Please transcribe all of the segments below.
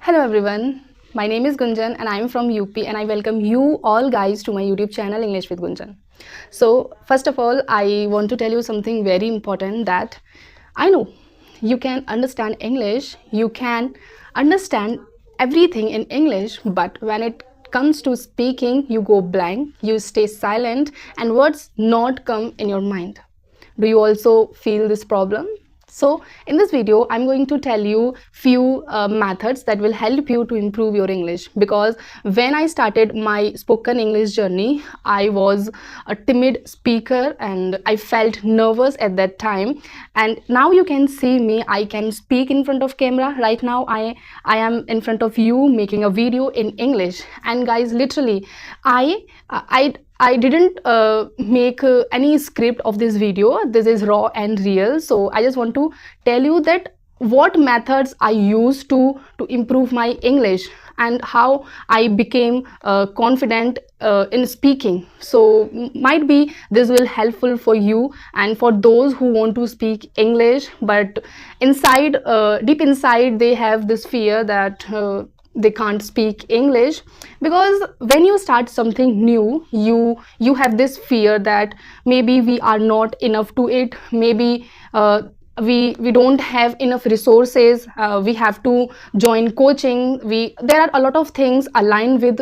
Hello everyone, my name is Gunjan and I am from UP and I welcome you all guys to my YouTube channel English with Gunjan. So first of all, I want to tell you something very important that I know you can understand English, you can understand everything in English, but when it comes to speaking, you go blank, you stay silent and words not come in your mind. Do you also feel this problem? So in this video, I'm going to tell you few methods that will help you to improve your English, because when I started my spoken English journey, I was a timid speaker and I felt nervous at that time. And now you can see me, I can speak in front of camera. Right now I am in front of you making a video in English. And guys, literally I didn't make any script of this video. This is raw and real. So I just want to tell you that what methods I use to improve my English and how I became confident in speaking. So might be this will helpful for you and for those who want to speak English, but inside, deep inside, they have this fear that they can't speak English. Because when you start something new, you have this fear that maybe we are not enough to it, maybe we don't have enough resources, we have to join coaching, there are a lot of things aligned with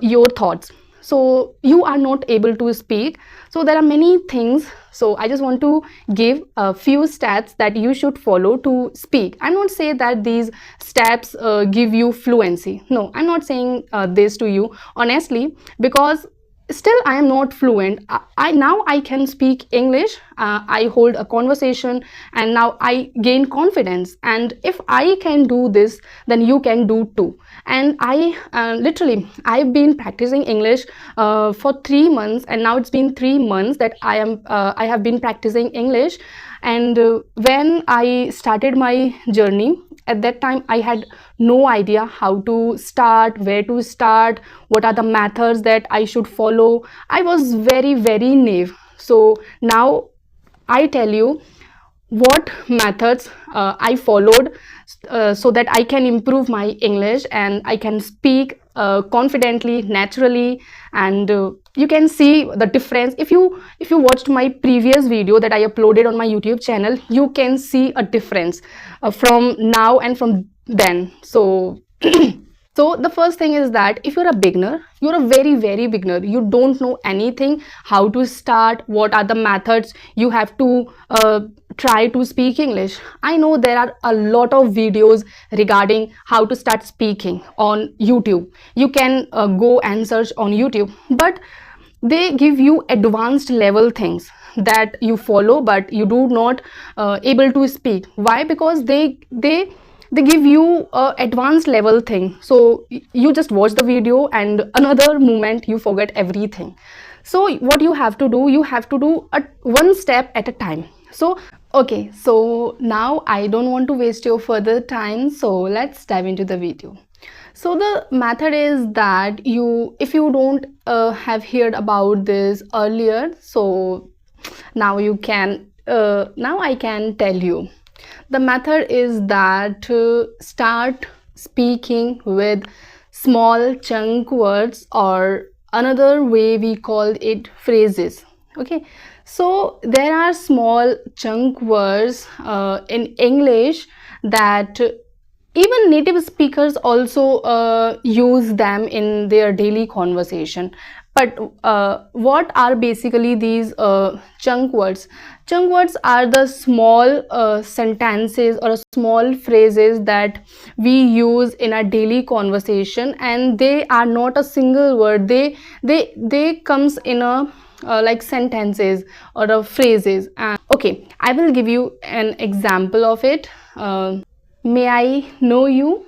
your thoughts, so you are not able to speak. So there are many things. So I just want to give a few steps that you should follow to speak. I'm not saying that these steps give you fluency. No, I'm not saying this to you honestly, because still I am not fluent. Now I can speak English, I hold a conversation and now I gain confidence, and if I can do this, then you can do too. And I literally I've been practicing English for 3 months, and now it's been 3 months that I have been practicing English. And when I started my journey, at that time I had no idea how to start, where to start, what are the methods that I should follow. I was very naive. So now I tell you what methods I followed so that I can improve my English and I can speak confidently, naturally. And you can see the difference. If you watched my previous video that I uploaded on my YouTube channel, you can see a difference from now and from then. So so the first thing is that if you're a beginner, you're a very beginner, you don't know anything, how to start, what are the methods you have to try to speak English. I know there are a lot of videos regarding how to start speaking on YouTube. You can go and search on YouTube, but they give you advanced level things that you follow, but you do not able to speak. Why? Because they give you a advanced level thing, so you just watch the video and another moment you forget everything. So what you have to do, you have to do one step at a time. So okay, so now I don't want to waste your further time, so let's dive into the video. So the method is that if you don't have heard about this earlier, so now you can now I can tell you. The method is that start speaking with small chunk words, or another way we call it phrases. Okay, so there are small chunk words in English that even native speakers also use them in their daily conversation. But what are basically these chunk words? Chunk words are the small sentences or small phrases that we use in our daily conversation, and they are not a single word. They comes in a like sentences or phrases. Okay, I will give you an example of it. May I know you?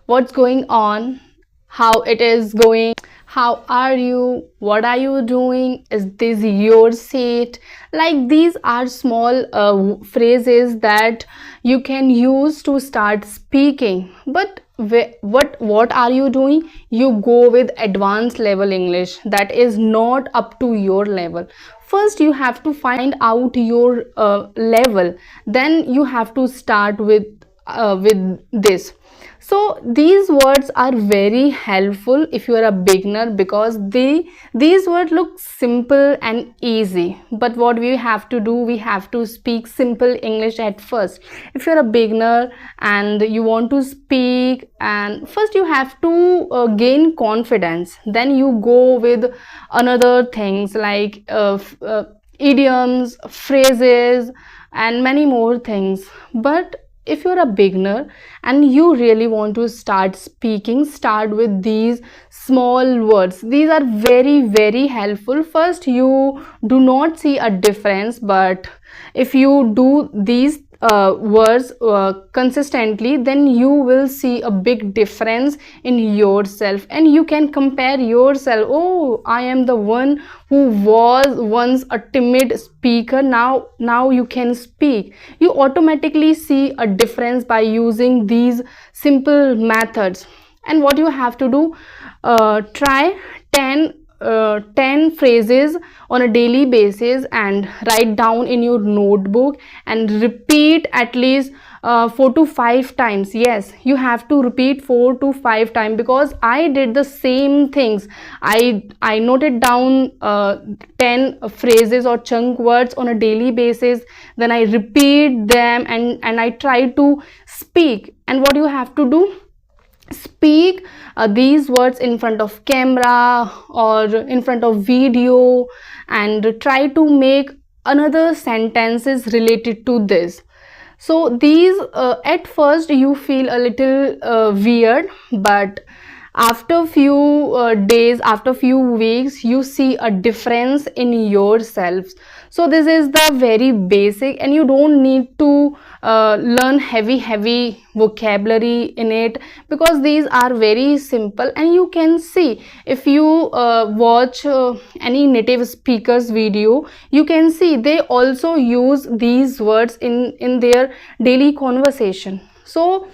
What's going on? How it is going? How are you? What are you doing? Is this your seat? Like, these are small phrases that you can use to start speaking. But what are you doing? You go with advanced level English that is not up to your level. First you have to find out your level, then you have to start with this. So these words are very helpful if you are a beginner, because these words look simple and easy, but what we have to do, we have to speak simple English at first. If you're a beginner and you want to speak, and first you have to gain confidence, then you go with another things like idioms, phrases, and many more things. But if you're a beginner and you really want to start speaking, start with these small words. These are very, very helpful. First, you do not see a difference, but if you do these words consistently, then you will see a big difference in yourself, and you can compare yourself. Oh, I am the one who was once a timid speaker, now you can speak. You automatically see a difference by using these simple methods. And what you have to do, try 10 phrases on a daily basis and write down in your notebook and repeat at least 4 to 5 times. Yes, you have to repeat 4 to 5 times, because I did the same things. I noted down 10 phrases or chunk words on a daily basis, then I repeat them, and I try to speak. And what you have to do, speak these words in front of camera or in front of video, and try to make another sentences related to this. So these at first you feel a little weird, but after few days, after few weeks, you see a difference in yourselves. So this is the very basic, and you don't need to learn heavy vocabulary in it, because these are very simple. And you can see, if you watch any native speakers video, you can see they also use these words in their daily conversation. So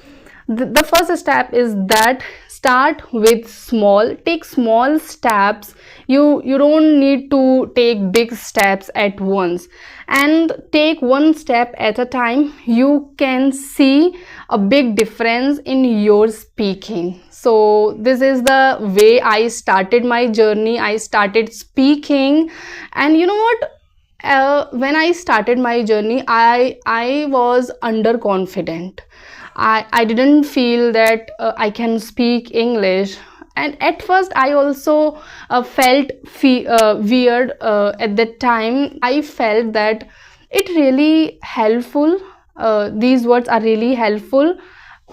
the first step is that start with small, take small steps. You don't need to take big steps at once, and take one step at a time. You can see a big difference in your speaking. So this is the way I started my journey. I started speaking, and you know what, when I started my journey, I was underconfident. I didn't feel that I can speak English, and at first I also felt weird at that time. I felt that it really helpful, these words are really helpful.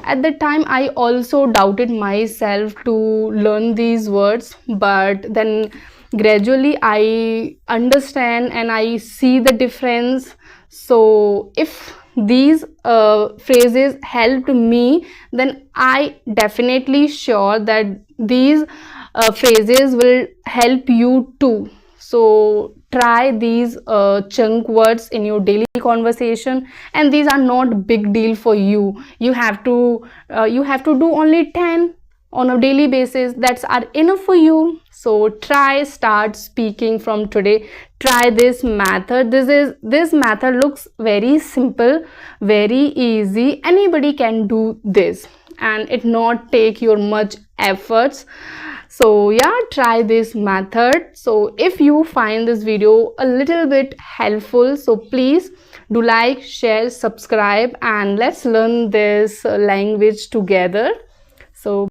At that time I also doubted myself to learn these words, but then gradually I understand and I see the difference. So if these phrases helped me, then I definitely sure that these phrases will help you too. So try these chunk words in your daily conversation, and these are not big deal for you. You have to do only 10 on a daily basis. That's are enough for you. So start speaking from today. Try this method. This method looks very simple, very easy. Anybody can do this, and it not take your much efforts. So yeah, try this method. So if you find this video a little bit helpful, so please do like, share, subscribe, and let's learn this language together. So